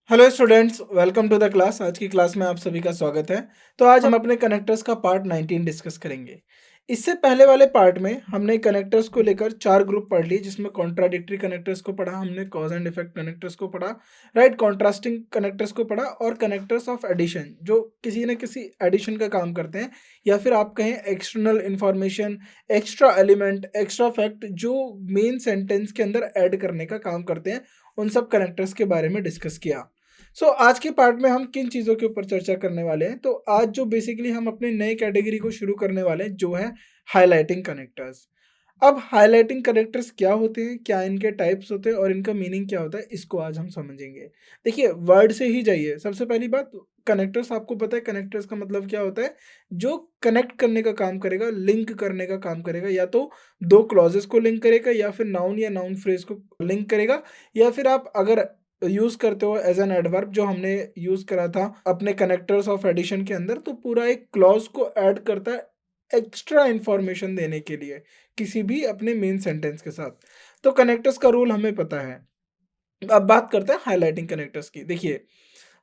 Hello students, welcome to the class. आज की class में आप सभी का स्वागत है। तो आज हम अपने कनेक्टर्स का पार्ट 19 डिस्कस करेंगे। इससे पहले वाले पार्ट में हमने कनेक्टर्स को लेकर 4 ग्रुप पढ़ लिए, जिसमें कॉन्ट्राडिक्टरी कनेक्टर्स को पढ़ा, हमने कॉज एंड इफेक्ट कनेक्टर्स को पढ़ा, राइट, कॉन्ट्रास्टिंग कनेक्टर्स को पढ़ा और कनेक्टर्स ऑफ एडिशन जो किसी न किसी एडिशन का काम करते हैं, या फिर आप कहें external information, extra element, extra fact जो मेन सेंटेंस के अंदर ऐड करने का काम करते हैं, उन सब कनेक्टर्स के बारे में डिस्कस किया। आज के पार्ट में हम किन चीज़ों के ऊपर चर्चा करने वाले हैं। तो आज जो बेसिकली हम अपने नए कैटेगरी को शुरू करने वाले हैं, जो है हाइलाइटिंग कनेक्टर्स। अब हाइलाइटिंग कनेक्टर्स क्या होते हैं, क्या इनके टाइप्स होते हैं और इनका मीनिंग क्या होता है, इसको आज हम समझेंगे। देखिए, वर्ड से ही जाइए। सबसे पहली बात, कनेक्टर्स आपको पता है कनेक्टर्स का मतलब क्या होता है? जो कनेक्ट करने का काम करेगा, लिंक करने का काम करेगा, या तो दो क्लॉजेस को लिंक करेगा, या फिर नाउन या नाउन फ्रेज को लिंक करेगा, या फिर आप अगर यूज करते हो एज एन एडवर्ब, जो हमने यूज करा था अपने कनेक्टर्स ऑफ एडिशन के अंदर, तो पूरा एक क्लॉज को ऐड करता है एक्स्ट्रा इंफॉर्मेशन देने के लिए किसी भी अपने मेन सेंटेंस के साथ। तो कनेक्टर्स का रूल हमें पता है। अब बात करते हैं हाइलाइटिंग कनेक्टर्स की। देखिए,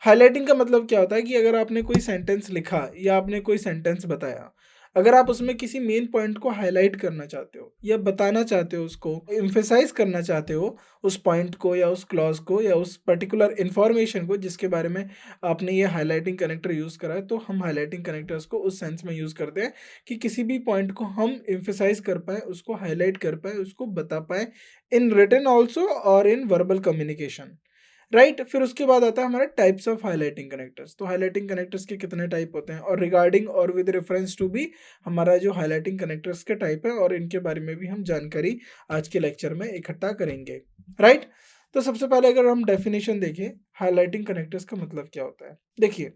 हाइलाइटिंग का मतलब क्या होता है कि अगर आपने कोई सेंटेंस लिखा या आपने कोई सेंटेंस बताया, अगर आप उसमें किसी मेन पॉइंट को हाईलाइट करना चाहते हो या बताना चाहते हो, उसको एम्फेसाइज करना चाहते हो, उस पॉइंट को या उस क्लॉज को या उस पर्टिकुलर इंफॉर्मेशन को जिसके बारे में आपने ये हाईलाइटिंग कनेक्टर यूज़ करा है, तो हम हाईलाइटिंग कनेक्टर्स को उस सेंस में यूज़ करते हैं कि किसी भी पॉइंट को हम एम्फेसाइज कर पाए, उसको हाईलाइट कर पाए, उसको बता पाए, इन रिटन ऑल्सो और इन वर्बल कम्युनिकेशन, राइट। फिर उसके बाद आता है हमारा टाइप्स ऑफ हाइलाइटिंग कनेक्टर्स। तो हाइलाइटिंग कनेक्टर्स के कितने टाइप होते हैं, और रिगार्डिंग और विद रेफरेंस टू भी हमारा जो हाइलाइटिंग कनेक्टर्स के टाइप है, और इनके बारे में भी हम जानकारी आज के लेक्चर में इकट्ठा करेंगे, राइट। तो सबसे पहले अगर हम डेफिनेशन देखें, हाइलाइटिंग कनेक्टर्स का मतलब क्या होता है। देखिए,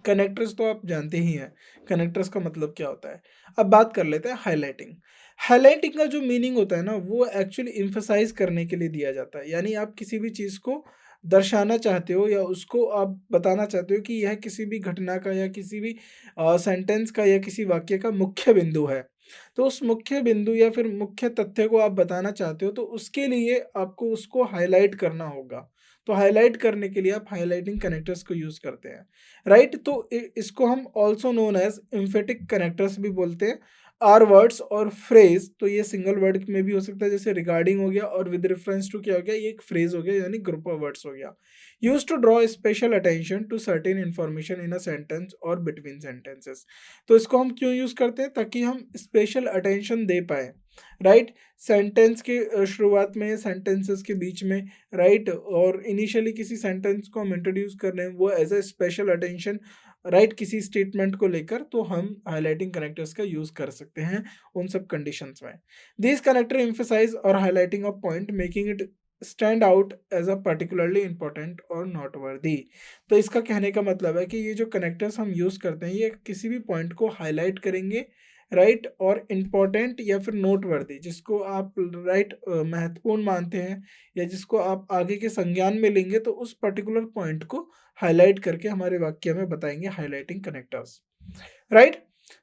कनेक्टर्स तो आप जानते ही हैं, कनेक्टर्स का मतलब क्या होता है। अब बात कर लेते हैं हाइलाइटिंग। हाइलाइटिंग का जो मीनिंग होता है ना, वो एक्चुअली इम्फेसाइज करने के लिए दिया जाता है। यानी आप किसी भी चीज़ को दर्शाना चाहते हो या उसको आप बताना चाहते हो कि यह किसी भी घटना का या किसी भी सेंटेंस का या किसी वाक्य का मुख्य बिंदु है। तो उस मुख्य बिंदु या फिर मुख्य तथ्य को आप बताना चाहते हो, तो उसके लिए आपको उसको हाईलाइट करना होगा। तो हाईलाइट करने के लिए आप हाइलाइटिंग कनेक्टर्स को यूज़ करते हैं, राइट। तो इसको हम also known as emphatic connectors भी बोलते हैं। आर वर्ड्स और फ्रेज, तो ये सिंगल वर्ड में भी हो सकता है, जैसे रिगार्डिंग हो गया, और विद रेफरेंस टू क्या हो गया, ये एक फ्रेज हो गया, यानी ग्रुप ऑफ वर्ड्स हो गया। Use to draw special attention to certain information in a sentence और बिटवीन सेंटेंसेस। तो इसको हम क्यों यूज करते हैं? ताकि हम स्पेशल अटेंशन दे पाए, राइट। सेंटेंस के शुरुआत में, सेंटेंसेस के बीच में, राइट, और इनिशियली किसी सेंटेंस को हम इंट्रोड्यूस कर रहे हैं, वो as a special attention, right, किसी स्टेटमेंट को लेकर, तो हम हाइलाइटिंग कनेक्टर्स का यूज कर सकते हैं उन सब कंडीशंस में। दिस कनेक्टर एम्फसाइज और highlighting a point, making it stand out as a particularly important और नॉट वर्दी। तो इसका कहने का मतलब है कि ये जो कनेक्टर्स हम यूज करते हैं, ये किसी भी पॉइंट को हाईलाइट करेंगे, राइट, और इम्पॉर्टेंट या फिर नोट वर्दी, जिसको आप राइट महत्वपूर्ण मानते हैं या जिसको आप आगे के संज्ञान में लेंगे, तो उस पर्टिकुलर पॉइंट को हाईलाइट करके हमारे वाक्य में बताएंगे highlighting connectors, right.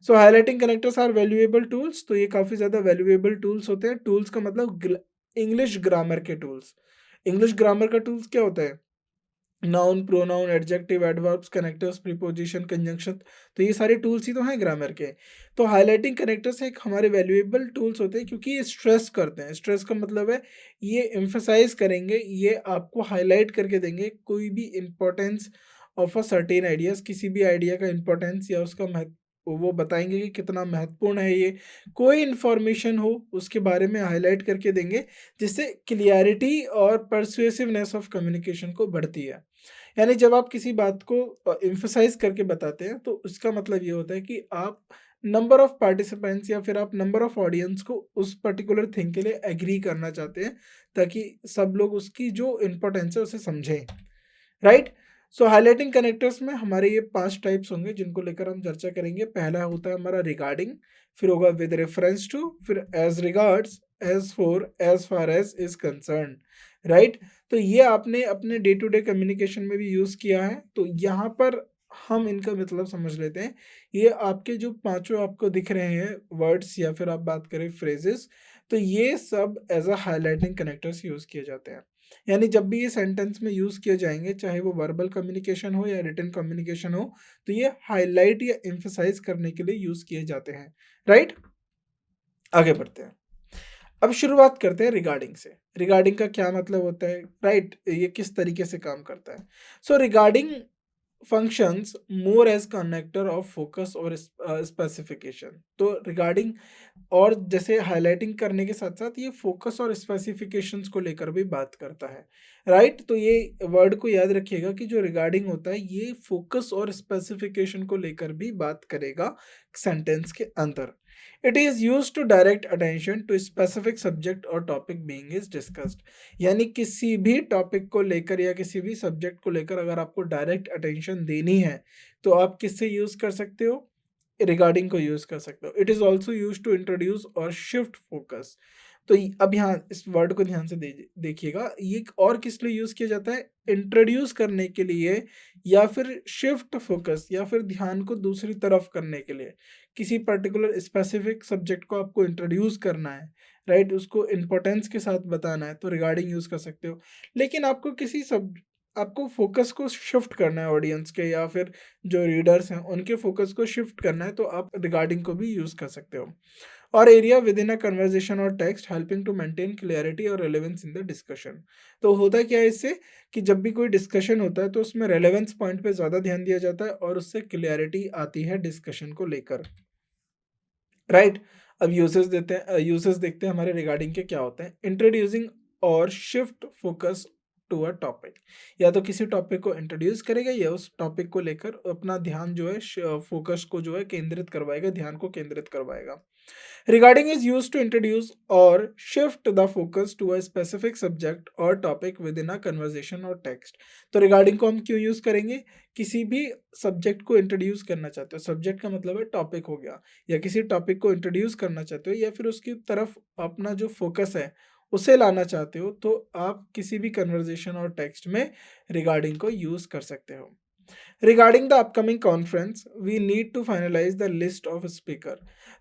So highlighting connectors are valuable tools. तो ये काफी ज्यादा वैल्यूएबल टूल्स होते हैं। टूल्स का मतलब इंग्लिश ग्रामर के टूल्स। इंग्लिश ग्रामर का टूल्स क्या होता है? Noun, pronoun, adjective, adverbs, connectors, preposition, conjunction, तो ये सारे टूल्स ही तो हैं ग्रामर के। तो हाइलाइटिंग कनेक्टर्स एक हमारे वैल्यूएबल टूल्स होते हैं, क्योंकि ये स्ट्रेस करते हैं। स्ट्रेस का मतलब है ये एम्फसाइज करेंगे, ये आपको हाईलाइट करके देंगे कोई भी importance of a certain ideas, किसी भी आइडिया का इंपॉर्टेंस या उसका महत्व, वो बताएंगे कि कितना महत्वपूर्ण है ये। कोई इंफॉर्मेशन हो उसके बारे में हाईलाइट करके देंगे, जिससे क्लियरिटी और परसुएसिवनेस ऑफ कम्युनिकेशन को बढ़ती है। यानी जब आप किसी बात को एम्फसाइज करके बताते हैं, तो उसका मतलब ये होता है कि आप नंबर ऑफ पार्टिसिपेंट्स या फिर आप नंबर ऑफ ऑडियंस को उस पर्टिकुलर थिंग के लिए एग्री करना चाहते हैं, ताकि सब लोग उसकी जो इम्पोर्टेंस है उसे समझें, राइट। सो हाईलाइटिंग कनेक्टर्स में हमारे ये 5 टाइप्स होंगे, जिनको लेकर हम चर्चा करेंगे। पहला होता है हमारा रिगार्डिंग, फिर होगा विद रेफरेंस टू, फिर as regards, as for, as far as is concern, right. तो ये आपने अपने डे टू डे कम्युनिकेशन में भी यूज किया है। तो यहाँ पर हम इनका मतलब समझ लेते हैं। ये आपके जो पांचों आपको दिख रहे हैं वर्ड्स, या फिर आप बात करें फ्रेजेस, तो ये सब as a highlighting connectors use किए जाते हैं। यानी जब भी ये सेंटेंस में यूज किए जाएंगे, चाहे वो वर्बल कम्युनिकेशन हो या रिटन कम्युनिकेशन हो, तो ये हाईलाइट या एम्फसाइज करने के लिए यूज किए जाते हैं। राइट, आगे बढ़ते हैं। अब शुरुआत करते हैं रिगार्डिंग से। रिगार्डिंग का क्या मतलब होता है, राइट, ये किस तरीके से काम करता है। So regarding functions more as connector of focus और specification। तो रिगार्डिंग और जैसे हाईलाइटिंग करने के साथ साथ ये फोकस और स्पेसिफिकेशंस को लेकर भी बात करता है। राइट, तो ये वर्ड को याद रखिएगा कि जो रिगार्डिंग होता है ये फोकस और स्पेसिफिकेशन को लेकर भी बात करेगा सेंटेंस के अंदर। It is use to direct attention to specific subject और टॉपिक बीइंग इज डिस्कस्ड। यानी किसी भी टॉपिक को लेकर या किसी भी सब्जेक्ट को लेकर अगर आपको डायरेक्ट अटेंशन देनी है, तो आप किससे यूज कर सकते हो, रिगार्डिंग को यूज कर सकते हो। It is also use to introduce और शिफ्ट फोकस। तो अब यहाँ इस वर्ड को ध्यान से देखिएगा, ये और किस लिए यूज किया जाता है, इंट्रोड्यूस करने के लिए या फिर शिफ्ट फोकस या फिर ध्यान को दूसरी तरफ करने के लिए। किसी पर्टिकुलर स्पेसिफिक सब्जेक्ट को आपको इंट्रोड्यूस करना है, राइट, उसको इंपॉर्टेंस के साथ बताना है, तो रिगार्डिंग यूज कर सकते हो। लेकिन आपको फोकस को शिफ्ट करना है ऑडियंस के या फिर जो रीडर्स हैं उनके फोकस को शिफ्ट करना है, तो आप रिगार्डिंग को भी यूज कर सकते हो। Or area within a conversation or text helping to maintain clarity or relevance in the discussion. तो होता क्या है इससे, कि जब भी कोई डिस्कशन होता है तो उसमें रेलेवेंस पॉइंट पे ज़्यादा ध्यान दिया जाता है और उससे क्लियरिटी आती है डिस्कशन को लेकर। राइट, अब यूजेस देखते हैं हमारे रिगार्डिंग के क्या होते हैं। इंट्रोड्यूसिंग और shift focus to a topic. या तो किसी टॉपिक को इंट्रोड्यूस करेगा या उस टॉपिक को लेकर अपना ध्यान जो है, फोकस को जो है केंद्रित करवाएगा, ध्यान को केंद्रित करवाएगा। Regarding is used to introduce or shift the focus to a specific subject or topic within a conversation or text। तो regarding को हम क्यों यूज करेंगे, किसी भी सब्जेक्ट को इंट्रोड्यूस करना चाहते हो, सब्जेक्ट का मतलब है टॉपिक हो गया, या किसी टॉपिक को इंट्रोड्यूस करना चाहते हो या फिर उसकी तरफ अपना जो फोकस है उसे लाना चाहते हो, तो आप किसी भी कन्वर्जेशन और टेक्स्ट में रिगार्डिंग को यूज कर सकते हो। Regarding the upcoming conference, we need to finalize the list of speaker।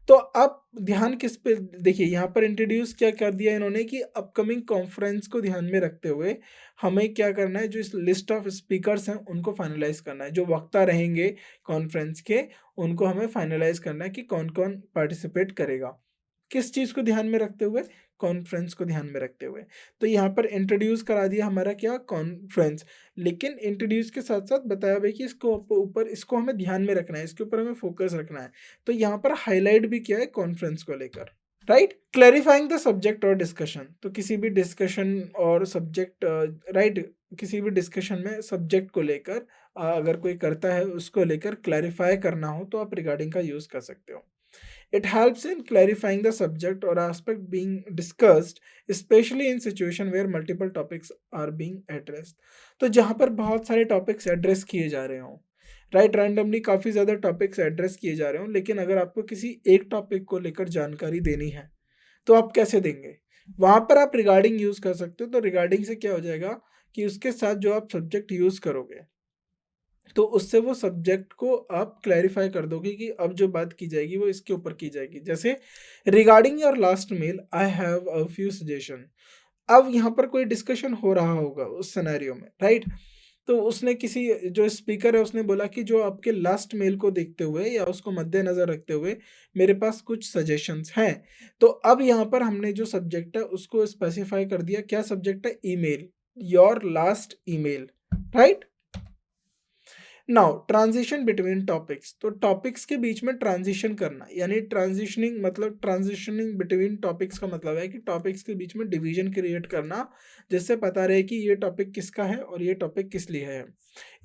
तो अब ध्यान किस पे, देखिए यहाँ पर इंट्रोड्यूस क्या कर दिया इन्होंने कि अपकमिंग कॉन्फ्रेंस को ध्यान में रखते हुए हमें क्या करना है, जो इस लिस्ट ऑफ स्पीकर्स हैं उनको फाइनलाइज करना है, जो वक्ता रहेंगे कॉन्फ्रेंस के उनको हमें फाइनलाइज करना है कि कौन कौन पार्टिसिपेट करेगा, किस चीज़ को ध्यान में रखते हुए, कॉन्फ्रेंस को ध्यान में रखते हुए। तो यहाँ पर इंट्रोड्यूस करा दिया हमारा क्या, कॉन्फ्रेंस, लेकिन इंट्रोड्यूस के साथ साथ बताया भाई कि इसको ऊपर इसको हमें ध्यान में रखना है, इसके ऊपर हमें फोकस रखना है। तो यहाँ पर हाईलाइट भी किया है कॉन्फ्रेंस को लेकर। राइट, क्लैरिफाइंग द सब्जेक्ट और डिस्कशन। तो किसी भी डिस्कशन और सब्जेक्ट, राइट, किसी भी डिस्कशन में सब्जेक्ट को लेकर अगर कोई करता है उसको लेकर क्लैरिफाई करना हो तो आप रिगार्डिंग का यूज कर सकते हो। It helps in clarifying the subject or aspect being discussed, especially in situation where multiple topics are being addressed। तो जहाँ पर बहुत सारे टॉपिक्स एड्रेस किए जा रहे हों, राइट, रैंडमली काफ़ी ज़्यादा टॉपिक्स एड्रेस किए जा रहे हों, लेकिन अगर आपको किसी एक टॉपिक को लेकर जानकारी देनी है तो आप कैसे देंगे, वहाँ पर आप रिगार्डिंग यूज़ कर सकते हो। तो रिगार्डिंग से क्या हो जाएगा कि उसके साथ जो आप सब्जेक्ट यूज़ करोगे तो उससे वो सब्जेक्ट को आप क्लैरिफाई कर दोगे कि अब जो बात की जाएगी वो इसके ऊपर की जाएगी। जैसे regarding your last mail I have a few suggestion. अब यहाँ पर कोई डिस्कशन हो रहा होगा उस सिनेरियो में, राइट, तो उसने किसी जो स्पीकर है उसने बोला कि जो आपके लास्ट मेल को देखते हुए या उसको मद्देनजर रखते हुए मेरे पास कुछ सजेशंस हैं। तो अब यहाँ पर हमने जो सब्जेक्ट है उसको स्पेसिफाई कर दिया, क्या सब्जेक्ट है, email, your last email, right. Now transition between topics. तो टॉपिक्स के बीच में ट्रांजिशन करना, यानी ट्रांजिशनिंग मतलब ट्रांजिशनिंग बिटवीन टॉपिक्स का मतलब है कि टॉपिक्स के बीच में डिवीजन क्रिएट करना, जिससे पता रहे कि ये टॉपिक किसका है और ये टॉपिक किस लिए है।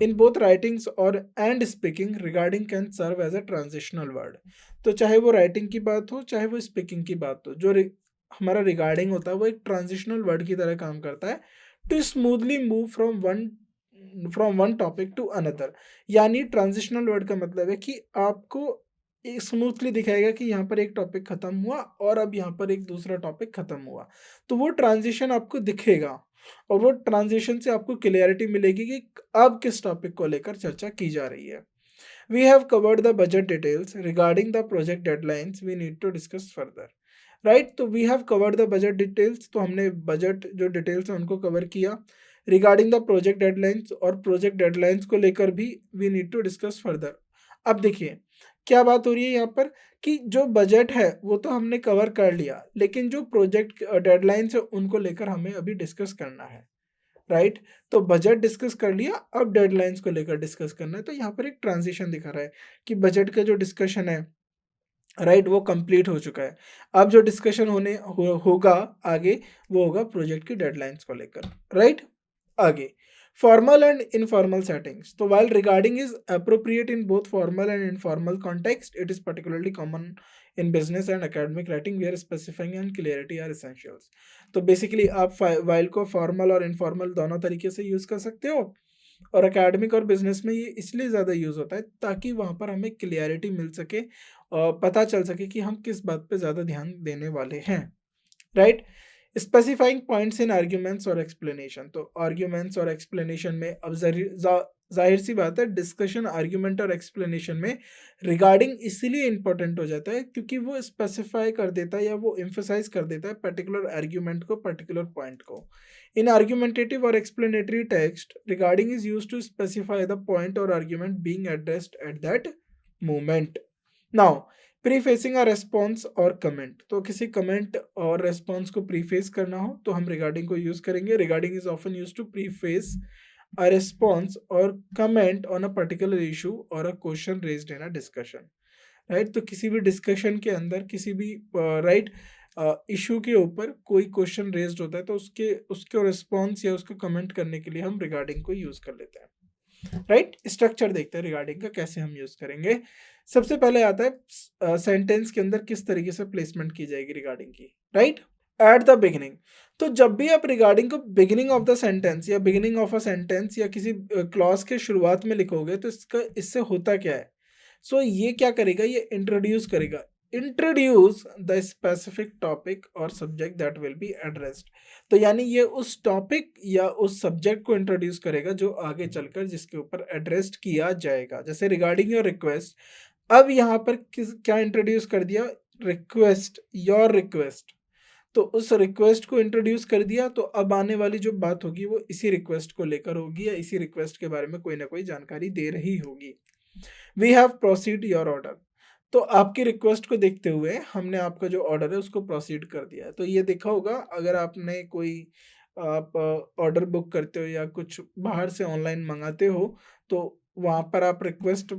इन बोथ राइटिंग्स और and speaking regarding can serve as a transitional word. तो चाहे वो राइटिंग की बात हो चाहे वो स्पीकिंग की बात हो, जो हमारा रिगार्डिंग होता है वो एक ट्रांजिशनल वर्ड की तरह काम करता है, to smoothly move from one topic to another. यानी ट्रांजिशनल वर्ड का मतलब है कि आपको स्मूथली दिखाएगा कि यहाँ पर एक टॉपिक खत्म हुआ और अब यहाँ पर एक दूसरा टॉपिक खत्म हुआ, तो वो ट्रांजिशन आपको दिखेगा और वो ट्रांजिशन से आपको क्लियरिटी मिलेगी कि अब किस टॉपिक को लेकर चर्चा की जा रही है। We have covered the budget details regarding the project deadlines we need to discuss further. Right. तो we have covered the budget details, तो हमने बजट जो डिटेल्स हैं उनको कवर किया। रिगार्डिंग द प्रोजेक्ट डेडलाइंस, और प्रोजेक्ट डेडलाइंस को लेकर भी we need to discuss further. अब देखिए क्या बात हो रही है यहाँ पर कि जो बजट है वो तो हमने कवर कर लिया, लेकिन जो प्रोजेक्ट डेडलाइंस है उनको लेकर हमें अभी डिस्कस करना है, राइट। तो बजट डिस्कस कर लिया, अब डेडलाइंस को लेकर डिस्कस करना है। तो यहाँ पर एक ट्रांजिशन दिखा रहा है कि बजट का जो डिस्कशन है, राइट, वो कंप्लीट हो चुका है। अब जो डिस्कशन होगा आगे, वो होगा प्रोजेक्ट की डेडलाइंस को लेकर, राइट। आगे फॉर्मल एंड इनफॉर्मल सेटिंग्स, तो while regarding is appropriate in both formal and informal context, it is particularly common in business and academic writing where specifying and clarity are essentials। तो basically आप while को formal और informal दोनों तरीके से use कर सकते हो, और एकेडमिक और बिजनेस में ये इसलिए ज़्यादा यूज़ होता है ताकि वहाँ पर हमें क्लियरिटी मिल सके और पता चल सके कि हम किस बात पे ज़्यादा ध्यान देने वाले हैं, right. Specifying points in arguments और एक्सप्लेनेशन, तो आर्ग्यूमेंट्स और एक्सप्लेनेशन में अब जाहिर सी बात है डिस्कशन आर्ग्यूमेंट और एक्सप्लेनेशन में रिगार्डिंग इसीलिए इंपॉर्टेंट हो जाता है क्योंकि वो स्पेसिफाई कर देता है या वो एम्फसाइज कर देता है पर्टिकुलर आर्ग्यूमेंट को, पर्टिकुलर पॉइंट को। In argumentative or explanatory text regarding is used to specify the point or argument being addressed at that moment. Now prefacing a response or comment, तो किसी कमेंट और response को preface करना हो तो हम रिगार्डिंग को यूज करेंगे। Regarding is often use to preface a response or comment on a particular issue or a question raised in a discussion, right. तो किसी भी डिस्कशन के अंदर किसी भी राइट इशू के ऊपर कोई क्वेश्चन रेज्ड होता है तो उसके रिस्पॉन्स या उसको कमेंट करने के लिए हम रिगार्डिंग को यूज कर लेते हैं, राइट। स्ट्रक्चर देखते हैं रिगार्डिंग का कैसे हम यूज करेंगे। सबसे पहले आता है सेंटेंस के अंदर किस तरीके से प्लेसमेंट की जाएगी रिगार्डिंग की, राइट। एट द बिगिनिंग, तो जब भी आप रिगार्डिंग को बिगिनिंग ऑफ द सेंटेंस या बिगिनिंग ऑफ अ सेंटेंस या किसी क्लॉज के शुरुआत में लिखोगे तो इससे होता क्या है। सो ये क्या करेगा, ये इंट्रोड्यूस करेगा, इंट्रोड्यूस द स्पेसिफिक टॉपिक और subject that will be addressed. तो यानी ये उस टॉपिक या उस सब्जेक्ट को इंट्रोड्यूस करेगा जो आगे चलकर जिसके ऊपर एड्रेस्ड किया जाएगा। जैसे रिगार्डिंग योर रिक्वेस्ट, अब यहाँ पर क्या इंट्रोड्यूस कर दिया, रिक्वेस्ट, योर रिक्वेस्ट। तो उस रिक्वेस्ट को इंट्रोड्यूस कर दिया, तो अब आने वाली जो बात होगी वो इसी रिक्वेस्ट को लेकर होगी या इसी रिक्वेस्ट के बारे में कोई ना कोई जानकारी दे रही होगी। We have proceed your order, तो आपकी रिक्वेस्ट को देखते हुए हमने आपका जो ऑर्डर है उसको प्रोसीड कर दिया है। तो ये देखा होगा अगर आपने कोई आप ऑर्डर बुक करते हो या कुछ बाहर से ऑनलाइन मंगाते हो तो वहाँ पर आप रिक्वेस्ट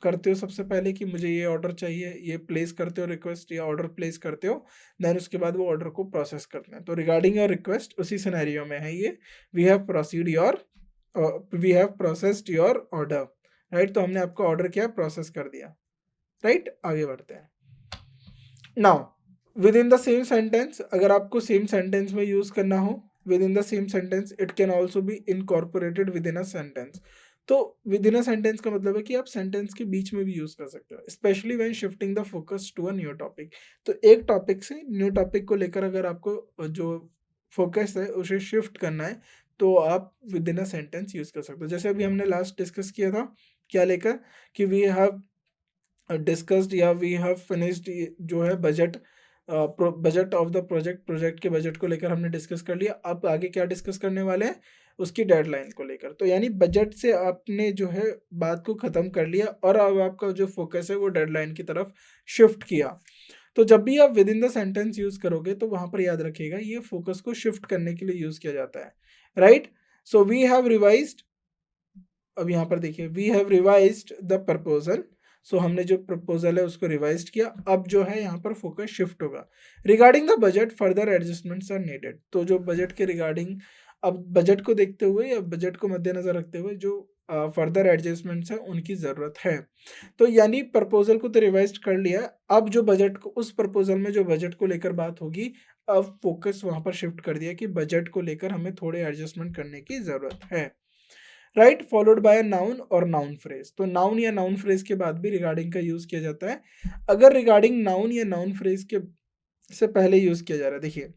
करते हो सबसे पहले कि मुझे ये ऑर्डर चाहिए, ये प्लेस करते हो रिक्वेस्ट या ऑर्डर प्लेस करते हो, देन उसके बाद वो ऑर्डर को प्रोसेस करते हैं। तो रिगार्डिंग योर रिक्वेस्ट उसी सिनेरियो में है ये, we have proceed your, we have processed your order, right. तो हमने आपका ऑर्डर क्या प्रोसेस कर दिया, राइट। आगे बढ़ते हैं। Now with in the same sentence, अगर आपको सेम सेंटेंस में यूज करना हो, with in the same sentence it can also be incorporated with in a sentence. तो विद इन अ सेंटेंस का मतलब है कि आप सेंटेंस के बीच में भी यूज कर सकते हो, specially when shifting the focus to a new topic. तो एक टॉपिक से न्यू टॉपिक को लेकर अगर आपको जो फोकस है उसे शिफ्ट करना है तो आप with in a sentence use कर सकते हो। जैसे अभी हमने लास्ट डिस्कस किया था क्या लेकर कि वी हैव डिस्कस्ड या वी हैव फिनिश्ड जो है budget, budget of the project के बजट को लेकर हमने डिस्कस कर लिया। अब आगे क्या डिस्कस करने वाले हैं, उसकी डेडलाइन को लेकर। तो यानी बजट से आपने जो है बात को ख़त्म कर लिया और अब आपका जो फोकस है वो डेडलाइन की तरफ शिफ्ट किया। तो जब भी आप with in the sentence use करोगे तो वहाँ पर याद रखिएगा ये फोकस को शिफ्ट करने के लिए यूज़ किया जाता है, right. So we have revised, अब यहाँ पर देखिए we have revised the proposal, so हमने जो प्रपोजल है उसको रिवाइज किया। अब जो है यहाँ पर फोकस शिफ्ट होगा। Regarding the budget further adjustments are needed, तो जो बजट के रिगार्डिंग अब बजट को देखते हुए या बजट को मद्देनजर रखते हुए जो फर्दर एडजस्टमेंट्स हैं उनकी ज़रूरत है। तो यानी प्रपोजल को तो रिवाइज कर लिया, अब जो बजट को उस प्रपोजल में जो बजट को लेकर बात होगी अब फोकस वहाँ पर शिफ्ट कर दिया कि बजट को लेकर हमें थोड़े एडजस्टमेंट करने की ज़रूरत है, right. Followed by noun or noun phrase, तो नाउन या नाउन फ्रेज के बाद भी रिगार्डिंग का यूज किया जाता है। अगर रिगार्डिंग नाउन या नाउन फ्रेज के से पहले यूज किया जा रहा है, देखिए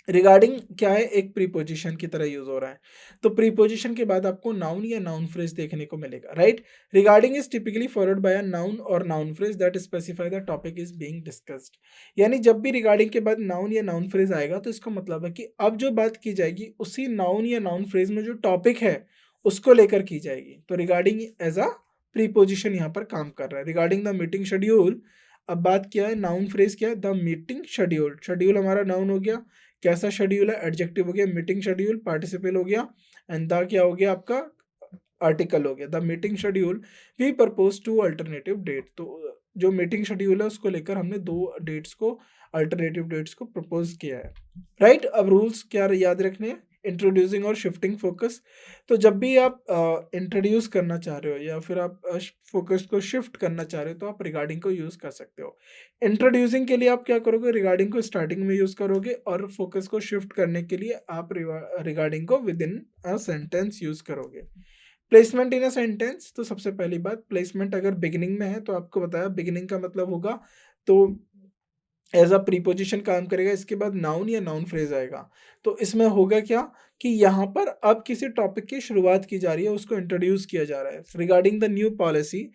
रिगार्डिंग क्या है, एक प्रीपोजिशन की तरह यूज हो रहा है। तो प्रीपोजिशन के बाद आपको नाउन या नाउन फ्रेज देखने को मिलेगा, right. Regarding is typically followed by a noun or noun phrase that specify the topic is being discussed. यानी जब भी रिगार्डिंग के बाद नाउन या नाउन फ्रेज आएगा तो इसका मतलब है कि अब जो बात की जाएगी उसी नाउन या नाउन फ्रेज में जो टॉपिक है उसको लेकर की जाएगी। तो रिगार्डिंग एज अ प्रीपोजिशन यहाँ पर काम कर रहा है। रिगार्डिंग द मीटिंग शेड्यूल, अब बात क्या है, नाउन फ्रेज क्या है, द मीटिंग शेड्यूल। शेड्यूल हमारा नाउन हो गया, कैसा शेड्यूल है, एडजेक्टिव हो गया, मीटिंग शेड्यूल पार्टिसिपल हो गया, एंड द क्या हो गया आपका, आर्टिकल हो गया। The meeting schedule we propose to alternative date. तो जो मीटिंग शेड्यूल है उसको लेकर हमने दो डेट्स को, अल्टरनेटिव डेट्स को प्रपोज किया है, राइट। अब रूल्स क्या याद रखने हैं, इंट्रोड्यूसिंग और शिफ्टिंग फोकस। तो जब भी आप इंट्रोड्यूस करना चाह रहे हो या फिर आप फोकस को शिफ्ट करना चाह रहे हो तो आप रिगार्डिंग को यूज कर सकते हो। इंट्रोड्यूसिंग के लिए आप क्या करोगे, रिगार्डिंग को स्टार्टिंग में यूज करोगे, और फोकस को शिफ्ट करने के लिए आप रिगार्डिंग को with in a sentence use करोगे। प्लेसमेंट इन अ सेंटेंस, तो सबसे पहली बात, प्लेसमेंट अगर बिगिनिंग में है तो आपको बताया बिगिनिंग का मतलब होगा तो एज अ प्रीपोजिशन काम करेगा, इसके बाद नाउन या नाउन फ्रेज आएगा। तो इसमें होगा क्या कि यहाँ पर अब किसी टॉपिक की शुरुआत की जा रही है, उसको इंट्रोड्यूस किया जा रहा है। रिगार्डिंग द न्यू पॉलिसी,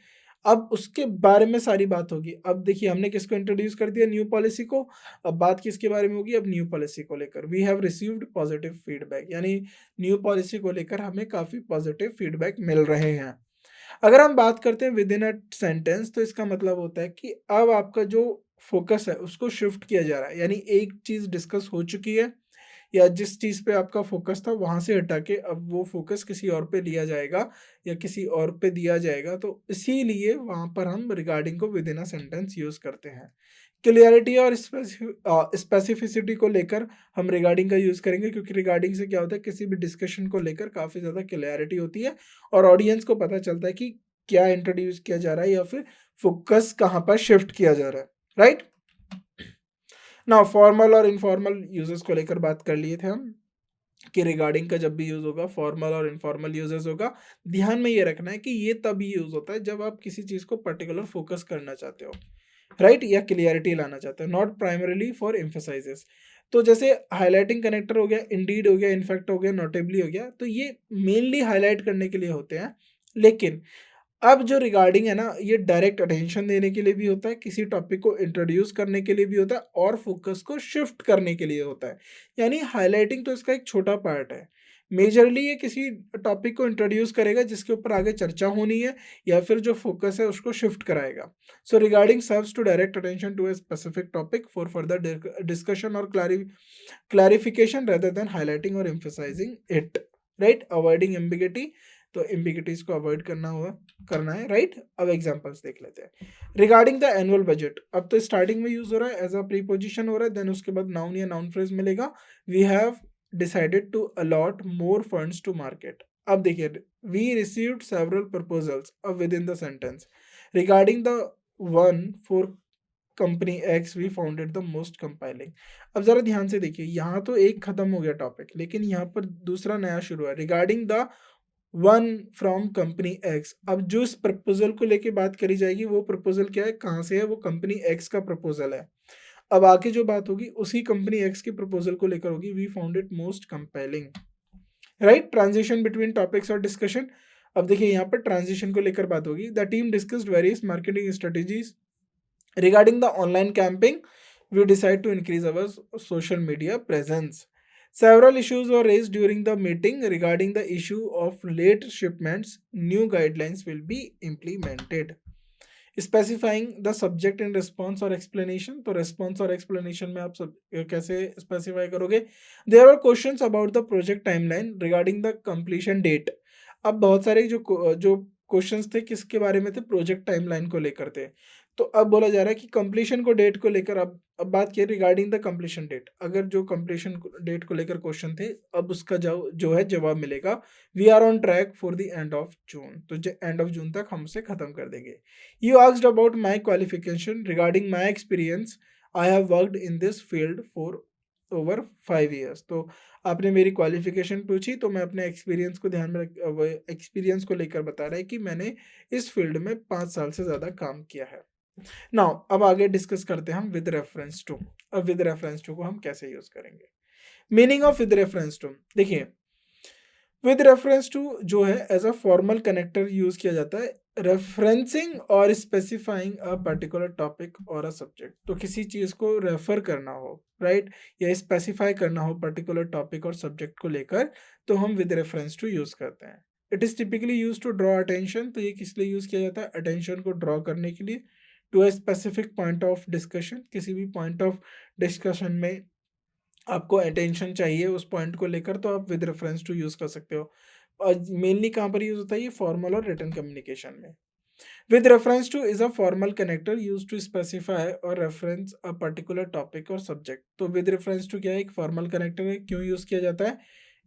अब उसके बारे में सारी बात होगी। अब देखिए हमने किसको इंट्रोड्यूस कर दिया, न्यू पॉलिसी को। अब बात किसके बारे में होगी, अब न्यू पॉलिसी को लेकर we have received positive feedback, यानी न्यू पॉलिसी को लेकर हमें काफ़ी पॉजिटिव फीडबैक मिल रहे हैं। अगर हम बात करते हैं विद इन अ सेंटेंस तो इसका मतलब होता है कि अब आपका जो फोकस है उसको शिफ्ट किया जा रहा है, यानी एक चीज डिस्कस हो चुकी है या जिस चीज पे आपका फोकस था वहां से हटा के अब वो फोकस किसी और पे लिया जाएगा या किसी और पे दिया जाएगा। तो इसीलिए वहां पर हम रिगार्डिंग को with in a sentence use करते हैं। क्लियरिटी और स्पेसिफिसिटी को लेकर हम रिगार्डिंग का यूज करेंगे, क्योंकि रिगार्डिंग से क्या होता है, किसी भी डिस्कशन को लेकर काफी ज्यादा क्लियरिटी होती है और ऑडियंस को पता चलता है कि क्या इंट्रोड्यूस किया जा रहा है या फिर फोकस कहाँ पर शिफ्ट किया जा रहा है, राइट। ना फॉर्मल और इनफॉर्मल यूजेस को लेकर बात कर लिए थे हम कि रिगार्डिंग का जब भी यूज होगा फॉर्मल और इनफॉर्मल यूजेस होगा। ध्यान में ये रखना है कि ये तभी यूज होता है जब आप किसी चीज को पर्टिकुलर फोकस करना चाहते हो, राइट, या क्लियरिटी लाना चाहते हो, नॉट प्राइमरीली फॉर एम्फसाइजेस। तो जैसे हाईलाइटिंग कनेक्टर हो गया, इंडीड हो गया, इनफैक्ट हो गया, नोटेबली हो गया, तो ये मेनली हाईलाइट करने के लिए होते हैं। लेकिन अब जो रिगार्डिंग है ना, ये डायरेक्ट अटेंशन देने के लिए भी होता है, किसी टॉपिक को इंट्रोड्यूस करने के लिए भी होता है और फोकस को शिफ्ट करने के लिए होता है। यानी हाईलाइटिंग तो इसका एक छोटा पार्ट है। मेजरली ये किसी टॉपिक को इंट्रोड्यूस करेगा जिसके ऊपर आगे चर्चा होनी है या फिर जो फोकस है उसको शिफ्ट कराएगा। So regarding serves to direct attention to a specific topic for further discussion और clarification rather than highlighting or emphasizing it, right, avoiding ambiguity। तो एम्बिगिटीज को अवॉइड करना है, राइट। अब एग्जांपल्स देख लेते हैं। रिगार्डिंग द एनुअल बजट, अब तो स्टार्टिंग में यूज हो रहा है, एज अ प्रीपोजिशन हो रहा है, देन उसके बाद नाउन या नाउन फ्रेज मिलेगा। We have decided to allot more funds to market. अब देखिए, वी रिसीव्ड सेवरल प्रपोजल्स, अब within the sentence regarding the one for company X we founded the most compelling. अब जरा ध्यान से देखिए, यहाँ तो एक खत्म हो गया टॉपिक, लेकिन यहाँ पर दूसरा नया शुरू है, regarding the one from company x. अब जो इस प्रपोजल को लेके बात करी जाएगी वो प्रपोजल क्या है, कहाँ से है, वो कंपनी एक्स का प्रपोजल है। अब आगे जो बात होगी उसी कंपनी एक्स के प्रपोजल को लेकर होगी, we found it most compelling, right. Transition between topics और डिस्कशन, अब देखिए यहाँ पर ट्रांजिशन को लेकर बात होगी। The team discussed various marketing strategies regarding the online campaign. We decide to increase our social media presence. Several issues were raised during the meeting regarding the issue of late shipments. New guidelines will be implemented. Specifying the subject in response or explanation, तो response और explanation में आप सब कैसे specify करोगे। There were questions about the project timeline regarding the completion date. अब बहुत सारे जो क्वेश्चंस थे किसके बारे में थे, प्रोजेक्ट टाइमलाइन को लेकर थे। तो अब बोला जा रहा है कि कंप्लीशन को डेट को लेकर, अब बात की रिगार्डिंग द कंप्लीशन डेट, अगर जो कंप्लीशन डेट को लेकर क्वेश्चन थे अब उसका जो है जवाब मिलेगा, we are on track for the end of June, तो एंड ऑफ जून तक हम उसे खत्म कर देंगे। You asked about my qualification regarding my experience, I have worked in this field for over 5 years. तो आपने मेरी क्वालिफिकेशन पूछी तो मैं अपने एक्सपीरियंस को ध्यान में एक्सपीरियंस को लेकर बता रहा है कि मैंने इस फील्ड में 5 साल से ज़्यादा काम किया है। नाउ अब आगे डिस्कस करते हैं हम विद रेफरेंस टू। अब विद रेफरेंस टू को हम कैसे यूज करेंगे। Meaning of with reference to, देखिए विद रेफरेंस टू जो है as a formal connector use किया जाता है रेफरेंसिंग और स्पेसिफाइंग अ पर्टिकुलर टॉपिक और अ सब्जेक्ट। तो किसी चीज को रेफर करना हो, राइट, या स्पेसिफाई करना हो पर्टिकुलर टॉपिक और सब्जेक्ट को लेकर, तो हम विद रेफरेंस टू यूज करते हैं। It is typically use to draw attention, तो ये किस लिए यूज किया जाता है, अटेंशन को ड्रॉ करने के लिए, to a specific point of discussion, किसी भी पॉइंट ऑफ डिस्कशन में आपको अटेंशन चाहिए उस पॉइंट को लेकर, तो आप विद रेफरेंस टू यूज कर सकते हो। और मेनली कहाँ पर यूज होता है ये, फॉर्मल और रिटन कम्युनिकेशन में। With reference to is a formal connector use to specify और रेफरेंस अ पर्टिकुलर टॉपिक और सब्जेक्ट। तो विद रेफरेंस टू क्या है, एक फॉर्मल कनेक्टर है, क्यों यूज किया जाता है,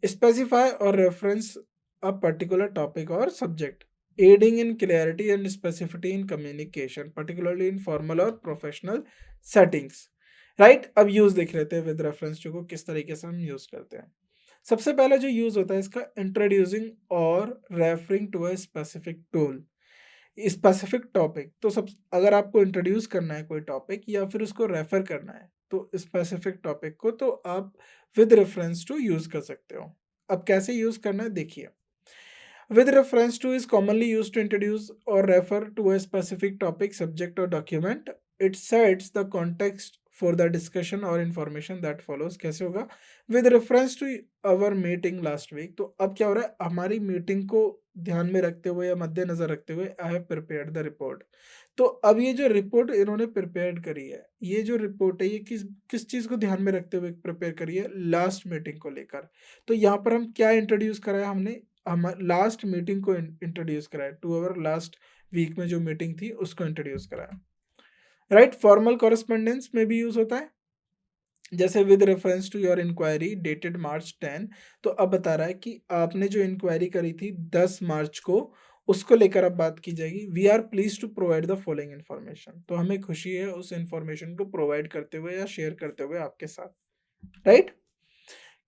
स्पेसिफाई और रेफरेंस अ पर्टिकुलर टॉपिक और subject, adding in clarity and specificity in communication particularly in formal और प्रोफेशनल सेटिंग्स, राइट। अब यूज देख लेते हैं विद रेफरेंस टू को किस तरीके से हम यूज करते हैं। सबसे पहला जो यूज होता है इसका, इंट्रोड्यूसिंग और referring to a specific tool, specific topic. तो सब अगर आपको इंट्रोड्यूस करना है कोई टॉपिक या फिर उसको रेफर करना है तो स्पेसिफिक टॉपिक को, तो आप विद रेफरेंस टू यूज कर सकते हो। अब कैसे यूज करना है देखिए, with reference to is commonly used to introduce or refer to a specific topic, subject or document. It sets the context for the discussion or information that follows. कैसे होगा, with reference to our meeting last week, तो अब क्या हो रहा है, हमारी meeting को ध्यान में रखते हुए या मद्देनजर रखते हुए I have prepared the report. तो अब ये जो रिपोर्ट इन्होंने प्रिपेयर करी है, ये जो रिपोर्ट है ये किस किस चीज़ को ध्यान में रखते हुए प्रिपेयर करी है, लास्ट मीटिंग को लेकर। तो यहाँ पर हम क्या इंट्रोड्यूस करा है, हमने हम लास्ट मीटिंग को इंट्रोड्यूस कराया, टू आवर लास्ट वीक में जो मीटिंग थी उसको इंट्रोड्यूस कराया, राइट। फॉर्मल कॉरेस्पॉन्डेंस में भी यूज होता है, जैसे with reference to your inquiry dated March 10। तो अब बता रहा है कि आपने जो इंक्वायरी करी थी 10 मार्च को, उसको लेकर अब बात की जाएगी। We are please to provide the following information, तो हमें खुशी है उस इन्फॉर्मेशन को प्रोवाइड करते हुए या शेयर करते हुए आपके साथ, राइट।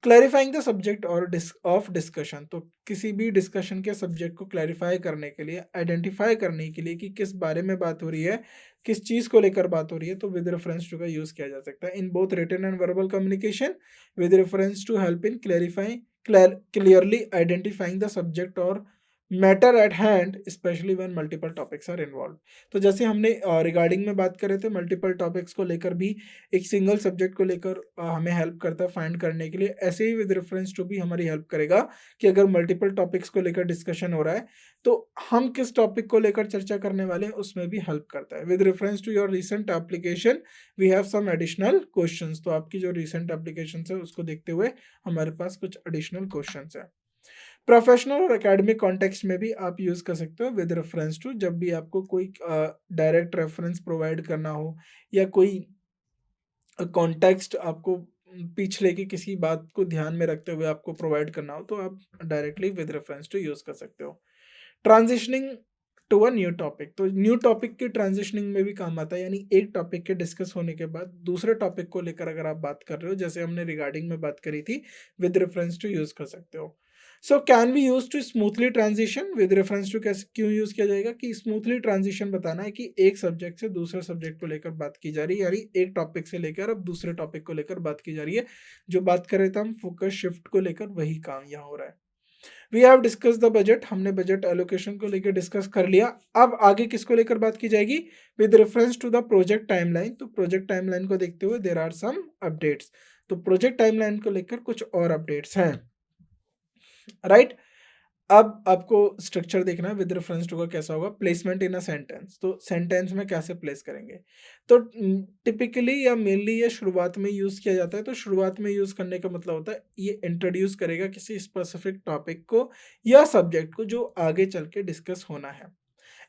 क्लैरिफाइंग द सब्जेक्ट और ऑफ डिस्कशन, तो किसी भी डिस्कशन के सब्जेक्ट को क्लैरिफाई करने के लिए, आइडेंटिफाई करने के लिए कि किस बारे में बात हो रही है, किस चीज़ को लेकर बात हो रही है, तो विद रेफरेंस टू का यूज़ किया जा सकता है in both written and verbal communication. With reference to help in clarifying clearly identifying the subject or matter at hand, specially when multiple topics are involve. तो जैसे हमने रिगार्डिंग में बात कर रहे थे, मल्टीपल टॉपिक्स को लेकर भी एक सिंगल सब्जेक्ट को लेकर हमें हेल्प करता है फाइंड करने के लिए, ऐसे ही विद रेफरेंस टू भी हमारी हेल्प करेगा कि अगर मल्टीपल टॉपिक्स को लेकर डिस्कशन हो रहा है तो हम किस टॉपिक को लेकर चर्चा करने वाले हैं उसमें भी हेल्प करता है। With reference to your recent application we have some additional questions, तो आपकी जो रिसेंट एप्लीकेशन है उसको देखते हुए हमारे पास कुछ एडिशनल क्वेश्चंस है। प्रोफेशनल और एकेडमिक कॉन्टेक्स्ट में भी आप यूज कर सकते हो विद रेफरेंस टू, जब भी आपको कोई डायरेक्ट रेफरेंस प्रोवाइड करना हो या कोई कॉन्टेक्स्ट आपको पिछले की किसी बात को ध्यान में रखते हुए आपको प्रोवाइड करना हो, तो आप directly with reference to use कर सकते हो। Transitioning to a new topic, तो न्यू टॉपिक की ट्रांजिशनिंग में भी काम आता है, यानी एक टॉपिक के डिस्कस होने के बाद दूसरे टॉपिक को लेकर अगर आप बात कर रहे हो, जैसे हमने रिगार्डिंग में बात करी थी, विद रेफरेंस टू यूज कर सकते हो। So can be use to smoothly transition, with reference to कैसे क्यों यूज किया जाएगा, कि स्मूथली ट्रांजिशन बताना है कि एक सब्जेक्ट से दूसरे सब्जेक्ट को लेकर बात की जा रही है, यानी एक टॉपिक से लेकर अब दूसरे टॉपिक को लेकर बात की जा रही है। जो बात कर रहे थे हम फोकस शिफ्ट को लेकर, वही काम यहाँ हो रहा है। We have discuss the budget, हमने बजट एलोकेशन को लेकर डिस्कस कर लिया। अब आगे किसको लेकर बात की जाएगी, with reference to the project timeline. तो प्रोजेक्ट टाइमलाइन को देखते हुए देयर आर सम अपडेट्स, तो प्रोजेक्ट टाइमलाइन को लेकर कुछ और अपडेट्स हैं, राइट। अब आपको स्ट्रक्चर देखना है विद रेफरेंस टू का कैसा होगा, प्लेसमेंट इन अ सेंटेंस, तो सेंटेंस में कैसे प्लेस करेंगे। तो टिपिकली या मेनली ये शुरुआत में यूज किया जाता है, तो शुरुआत में यूज करने का मतलब होता है ये इंट्रोड्यूस करेगा किसी स्पेसिफिक टॉपिक को या सब्जेक्ट को जो आगे चल के डिस्कस होना है।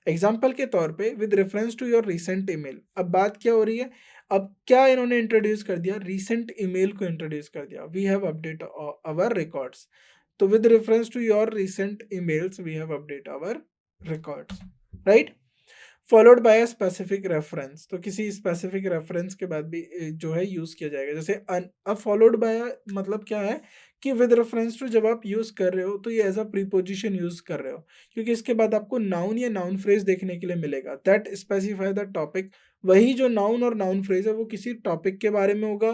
एग्जाम्पल के तौर पे with reference to your recent email, अब बात क्या हो रही है, अब क्या इन्होंने इंट्रोड्यूस कर दिया, रिसेंट ईमेल को इंट्रोड्यूस कर दिया। We have update our records, तो with reference to your recent emails we have update our records, right, followed by a specific reference, तो किसी specific reference के बाद भी जो है यूज किया जाएगा। जैसे अब followed by मतलब क्या है कि with reference to जब आप यूज कर रहे हो तो ये एज अ प्रीपोजिशन यूज कर रहे हो, क्योंकि इसके बाद आपको नाउन या नाउन फ्रेज देखने के लिए मिलेगा दैट स्पेसिफाई द टॉपिक। वही जो नाउन और नाउन फ्रेज है वो किसी टॉपिक के बारे में होगा,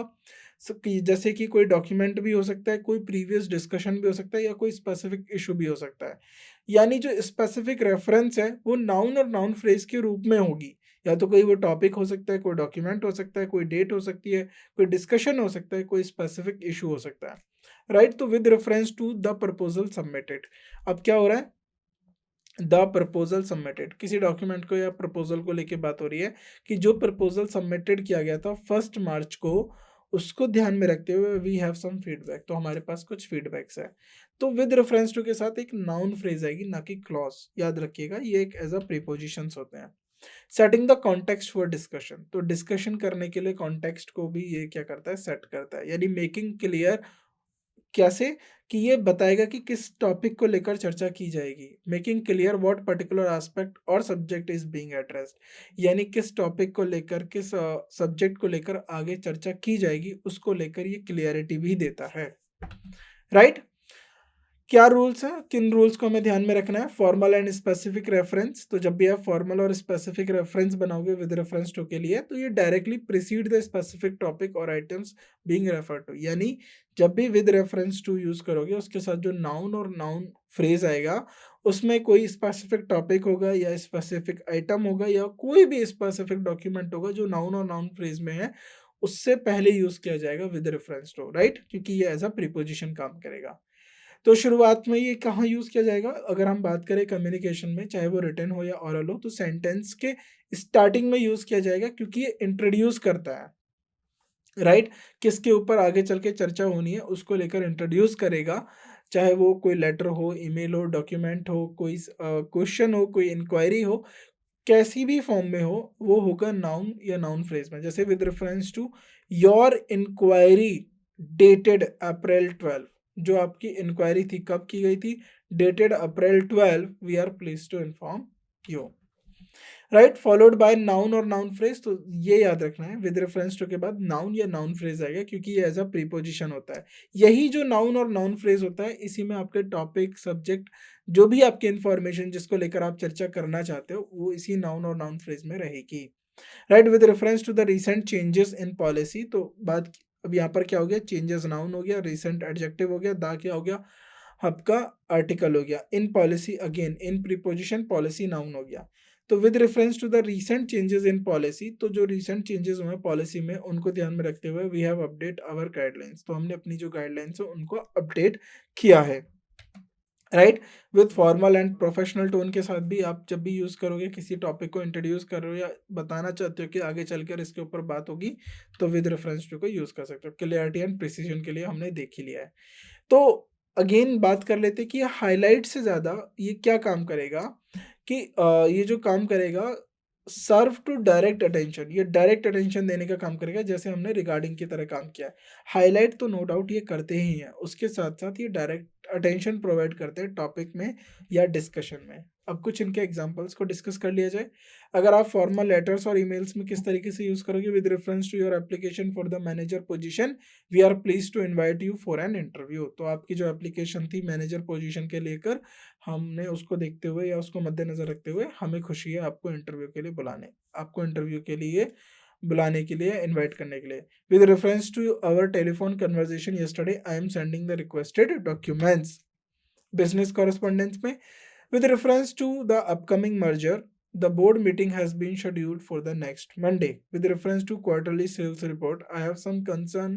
कि जैसे कि कोई डॉक्यूमेंट भी हो सकता है, कोई प्रीवियस डिस्कशन भी हो सकता है या कोई स्पेसिफिक इशू भी हो सकता है। यानी जो स्पेसिफिक रेफरेंस है वो नाउन और नाउन फ्रेज के रूप में होगी। या तो कोई वो टॉपिक हो सकता है, कोई डॉक्यूमेंट हो सकता है, कोई डेट हो सकती है, कोई डिस्कशन हो सकता है, कोई स्पेसिफिक इशू हो सकता है, राइट। तो with reference to the proposal submitted, अब क्या हो रहा है, द प्रपोजल सबमिटेड, किसी डॉक्यूमेंट को या प्रपोजल को लेके बात हो रही है कि जो प्रपोजल सबमिटेड किया गया था 1 मार्च को, उसको ध्यान में रखते हुए वी हैव सम फीडबैक, तो हमारे पास कुछ फीडबैक्स है। तो विद रेफरेंस टू के साथ एक नाउन फ्रेज आएगी, ना कि क्लॉज, याद रखिएगा ये एक एज अ प्रीपोजिशंस होते हैं। Setting the context for discussion, तो डिस्कशन करने के लिए कॉन्टेक्स्ट को भी ये क्या करता है, सेट करता है, यानी मेकिंग क्लियर, कैसे, कि ये बताएगा कि किस टॉपिक को लेकर चर्चा की जाएगी। Making clear what particular aspect और सब्जेक्ट इज बीइंग एड्रेस्ड, यानी किस टॉपिक को लेकर, किस सब्जेक्ट को लेकर आगे चर्चा की जाएगी, उसको लेकर ये क्लियरिटी भी देता है, राइट। क्या रूल्स हैं, किन रूल्स को हमें ध्यान में रखना है, फॉर्मल एंड स्पेसिफिक रेफरेंस, तो जब भी आप फॉर्मल और स्पेसिफिक रेफरेंस बनाओगे विद रेफरेंस टू के लिए, तो ये directly preceded the specific topic और आइटम्स बीइंग रेफर टू, यानी जब भी विद रेफरेंस टू यूज करोगे उसके साथ जो नाउन और नाउन फ्रेज आएगा उसमें कोई स्पेसिफिक टॉपिक होगा या स्पेसिफिक आइटम होगा या कोई भी स्पेसिफिक डॉक्यूमेंट होगा जो नाउन और नाउन फ्रेज में है, उससे पहले यूज किया जाएगा विद रेफरेंस टू, राइट, क्योंकि ये एज अ प्रीपोजिशन काम करेगा। तो शुरुआत में ये कहाँ यूज किया जाएगा, अगर हम बात करें कम्युनिकेशन में, चाहे वो रिटन हो या ओरल हो, तो सेंटेंस के स्टार्टिंग में यूज किया जाएगा, क्योंकि ये इंट्रोड्यूस करता है, राइट। किसके ऊपर आगे चल के चर्चा होनी है उसको लेकर इंट्रोड्यूस करेगा, चाहे वो कोई लेटर हो, ईमेल हो, डॉक्यूमेंट हो, कोई क्वेश्चन हो, कोई इंक्वायरी हो, कैसी भी फॉर्म में हो, वो होगा नाउन या नाउन फ्रेज में। जैसे with reference to your inquiry dated April 12, जो आपकी इंक्वायरी थी कब की गई थी, dated April 12, we are please to inform you, right, followed by noun or noun phrase. तो ये याद रखना है, विद रेफरेंस टू के बाद नाउन या नाउन फ्रेज आएगा, क्योंकि ये एज अ प्रीपोजिशन होता है। यही जो नाउन और नाउन फ्रेज होता है, इसी में आपके टॉपिक, सब्जेक्ट, जो भी आपकी इंफॉर्मेशन जिसको लेकर आप चर्चा करना चाहते हो, वो इसी नाउन और नाउन फ्रेज में रहेगी, right. With reference to the recent changes in policy, तो बात अब यहाँ पर क्या हो गया, चेंजेस नाउन हो गया, रिसेंट एडजेक्टिव हो गया, दा क्या हो गया, आपका आर्टिकल हो गया, in policy again in preposition, policy noun हो गया। तो with reference to the recent changes in policy, तो जो रीसेंट चेंजेस हुए पॉलिसी में उनको ध्यान में रखते हुए we have update our guidelines, तो हमने अपनी जो गाइडलाइंस है उनको अपडेट किया है, right. With formal and professional tone के साथ भी आप जब भी यूज करोगे, किसी टॉपिक को इंट्रोड्यूस कर रहे हो या बताना चाहते हो कि आगे चलकर इसके ऊपर बात होगी, तो विद रेफरेंस टू को यूज कर सकते हो। क्लियरिटी एंड प्रिसीजन के लिए हमने देख ही लिया है। तो अगेन बात कर लेते कि हाईलाइट से ज़्यादा ये क्या काम करेगा, कि ये जो काम करेगा, सर्व टू डायरेक्ट अटेंशन, ये डायरेक्ट अटेंशन देने का काम करेगा, जैसे हमने रिगार्डिंग की तरह काम किया है। हाईलाइट तो नो डाउट ये करते ही हैं, उसके साथ साथ ये डायरेक्ट अटेंशन प्रोवाइड करते हैं टॉपिक में या डिस्कशन में। अब कुछ इनके एग्जांपल्स को डिस्कस कर लिया जाए। अगर आप फॉर्मल लेटर्स और ईमेल्स में किस तरीके से यूज करोगे, with reference to your application for the manager position we are please to invite you for an interview, तो आपकी जो एप्लीकेशन थी मैनेजर पोजीशन के लेकर, हमने उसको देखते हुए या उसको मद्देनजर रखते हुए हमें खुशी है आपको इंटरव्यू के लिए बुलाने के लिए इनवाइट करने के लिए। With reference to our telephone conversation yesterday I am sending the requested documents, business correspondence में। With reference to the upcoming merger the board meeting has been scheduled for the next Monday. With reference to quarterly sales report, I have some concern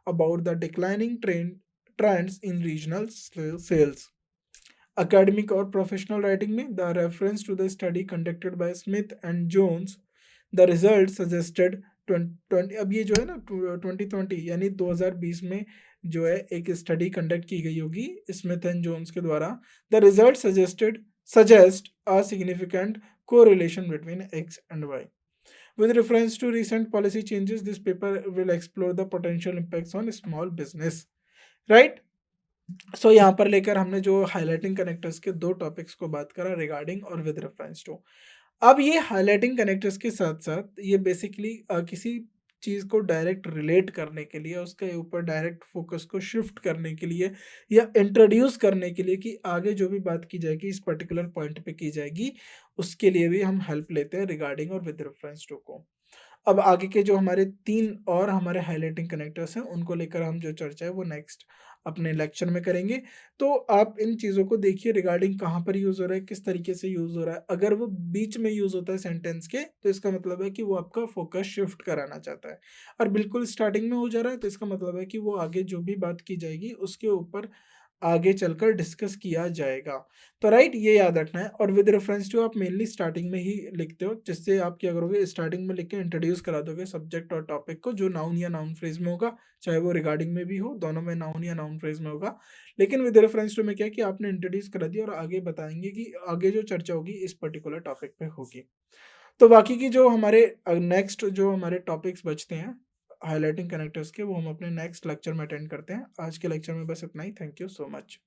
about the declining trends in regional sales. Academic और professional writing में the reference to the study conducted by Smith and Jones, the result suggested 20 अब ये जो है ना 2020 यानी 2020 में जो है एक स्टडी कंडक्ट की गई होगी स्मिथ एंड जोन्स के द्वारा, the result suggest a significant correlation between X and Y. With reference to recent policy changes, this paper will explore the potential impacts on small business. Right? सो यहाँ पर लेकर हमने जो हाईलाइटिंग कनेक्टर्स के दो topics को बात करा, रिगार्डिंग और विद रेफरेंस टू। अब ये हाईलाइटिंग कनेक्टर्स के साथ साथ ये बेसिकली किसी चीज़ को डायरेक्ट रिलेट करने के लिए, उसके ऊपर डायरेक्ट फोकस को शिफ्ट करने के लिए या इंट्रोड्यूस करने के लिए कि आगे जो भी बात की जाएगी इस पर्टिकुलर पॉइंट पे की जाएगी, उसके लिए भी हम हेल्प लेते हैं रिगार्डिंग और विद रेफरेंस टू को। अब आगे के जो हमारे 3 और हमारे हाइलाइटिंग कनेक्टर्स हैं, उनको लेकर हम जो चर्चा है वो नेक्स्ट अपने लेक्चर में करेंगे। तो आप इन चीज़ों को देखिए रिगार्डिंग कहाँ पर यूज़ हो रहा है, किस तरीके से यूज़ हो रहा है। अगर वो बीच में यूज़ होता है सेंटेंस के, तो इसका मतलब है कि वो आपका फ़ोकस शिफ्ट कराना चाहता है। और बिल्कुल स्टार्टिंग में हो जा रहा है, तो इसका मतलब है कि वो आगे जो भी बात की जाएगी, उसके ऊपर आगे चलकर डिस्कस किया जाएगा। तो राइट, ये याद रखना है। और विद रेफरेंस टू आप मेनली स्टार्टिंग में ही लिखते हो, जिससे आप क्या करोगे, स्टार्टिंग में लिख के इंट्रोड्यूस करा दोगे सब्जेक्ट और टॉपिक को, जो नाउन या नाउन फ्रेज में होगा, चाहे वो रिगार्डिंग में भी हो, दोनों में नाउन या नाउन फ्रेज में होगा। लेकिन विद रेफरेंस टू में क्या है कि आपने इंट्रोड्यूस करा दिया और आगे बताएंगे कि आगे जो चर्चा होगी इस पर्टिकुलर टॉपिक पे होगी। तो बाकी की जो हमारे नेक्स्ट जो हमारे टॉपिक्स बचते हैं हाइलाइटिंग कनेक्टर्स के, वो हम अपने नेक्स्ट लेक्चर में अटेंड करते हैं। आज के लेक्चर में बस इतना ही। Thank you so much.